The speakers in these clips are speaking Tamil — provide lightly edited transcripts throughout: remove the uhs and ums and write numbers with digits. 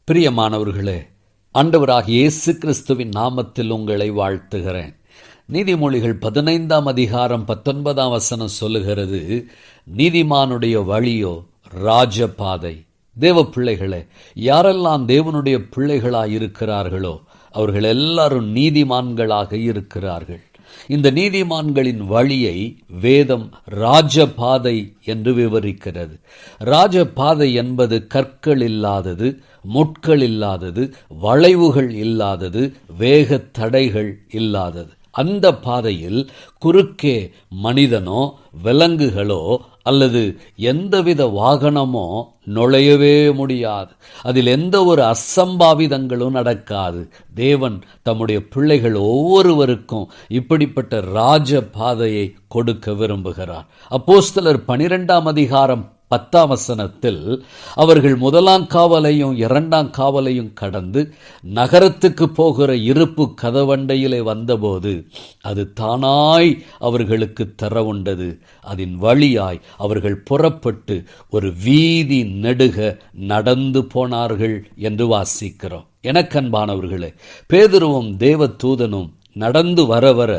பிரியமானவர்களே, ஆண்டவராகிய இயேசு கிறிஸ்துவின் நாமத்தில் உங்களை வாழ்த்துகிறேன். நீதிமொழிகள் 15 சொல்லுகிறது, நீதிமானுடைய வழியோ ராஜபாதை. தேவ பிள்ளைகளே, யாரெல்லாம் தேவனுடைய பிள்ளைகளாய் இருக்கிறார்களோ அவர்கள் எல்லாரும் நீதிமான்களாக இருக்கிறார்கள். இந்த நீதிமான்களின் வழியை வேதம் ராஜபாதை என்று விவரிக்கிறது. ராஜபாதை என்பது கற்கள் இல்லாதது, முட்கள் இல்லாதது, வளைவுகள் இல்லாதது, வேக தடைகள் இல்லாதது. அந்த பாதையில் குறுக்கே மனிதனோ விலங்குகளோ அல்லது எந்தவித வாகனமோ நுழையவே முடியாது. அதில் எந்த ஒரு அசம்பாவிதங்களும் நடக்காது. தேவன் தம்முடைய பிள்ளைகள் ஒவ்வொருவருக்கும் இப்படிப்பட்ட ராஜ பாதையை கொடுக்க விரும்புகிறார். அப்போஸ்தலர் 12 அவர்கள் 1 காவலையும் 2 காவலையும் கடந்து நகரத்துக்கு போகிற இருப்பு கதவண்டையிலே வந்தபோது அது தானாய் அவர்களுக்கு திறவுண்டது. அதன் வழியாய் அவர்கள் புறப்பட்டு ஒரு வீதி நெடுக நடந்து போனார்கள் என்று வாசிக்கிறோம். எனக்கன்பானவர்களே, பேதுருவும் தேவ தூதனும் நடந்து வர வர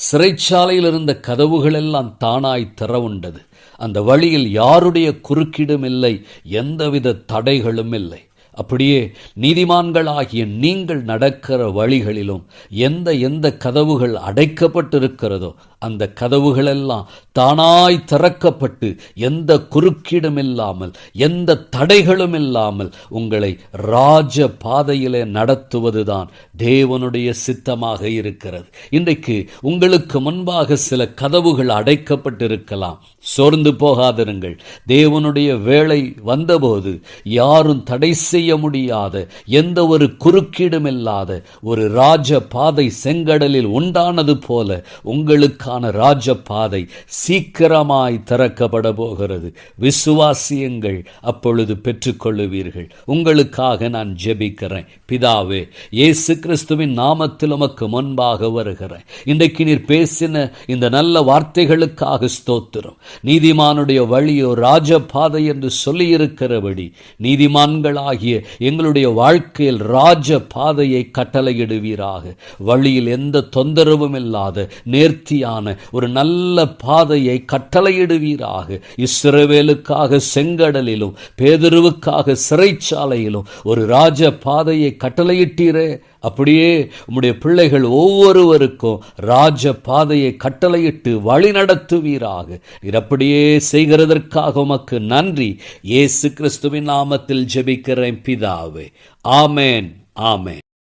சிறைச்சாலையில் இருந்த கதவுகளெல்லாம் தானாய் திறவுண்டது. அந்த வழியில் யாருடைய குறுக்கிடும் இல்லை, எந்தவித தடைகளும் இல்லை. அப்படியே நீதிமான்களாகிய நீங்கள் நடக்கிற வழிகளிலும் எந்த கதவுகள் அடைக்கப்பட்டிருக்கிறதோ அந்த கதவுகளெல்லாம் தானாய் திறக்கப்பட்டு எந்த குறுக்கீடும் இல்லாமல் எந்த தடைகளும் இல்லாமல் உங்களை ராஜ பாதையிலே நடத்துவதுதான் தேவனுடைய சித்தமாக இருக்கிறது. இன்றைக்கு உங்களுக்கு முன்பாக சில கதவுகள் அடைக்கப்பட்டிருக்கலாம். சோர்ந்து போகாதிருங்கள். தேவனுடைய வேளை வந்தபோது யாரும் தடை செய்ய முடியாத, எந்த ஒரு குறுக்கீடும் இல்லாத ஒரு ராஜ பாதை செங்கடலில் உண்டானது போல உங்களுக்கான ராஜ பாதை சீக்கிரமாய் திறக்கப்பட போகிறது. விசுவாசியுங்கள், அப்பொழுது பெற்றுக்கொள்ளுவீர்கள். உங்களுக்காக நான் ஜெபிக்கிறேன். பிதாவே, இயேசு கிறிஸ்துவின் நாமத்தில் உமக்கு முன்பாக வருகிறேன். இன்றைக்கு நீர் பேசின இந்த நல்ல வார்த்தைகளுக்காக ஸ்தோத்திரம். நீதிமானுடைய வழியோ ராஜபாதை என்று சொல்லியிருக்கிறபடி நீதிமான்களாகிய எங்களுடைய வாழ்க்கையில் ராஜ பாதையை கட்டளையிடுவீராக. வழியில் எந்த தொந்தரவும் இல்லாத நேர்த்தியான ஒரு நல்ல பாதையை கட்டளையிடுவீராக. இஸ்ரவேலுக்காக செங்கடலிலும் பேதுருவுக்காக சிறைச்சாலையிலும் ஒரு ராஜ பாதையை கட்டளையிட்டீரே, அப்படியே உம்முடைய பிள்ளைகள் ஒவ்வொருவருக்கும் ராஜ பாதையை கட்டளையிட்டு வழி நடத்துவீராக. நீர் அப்படியே செய்கிறதற்காக உமக்கு நன்றி. இயேசு கிறிஸ்துவின் நாமத்தில் ஜெபிக்கிறேன் பிதாவே. ஆமேன், ஆமேன்.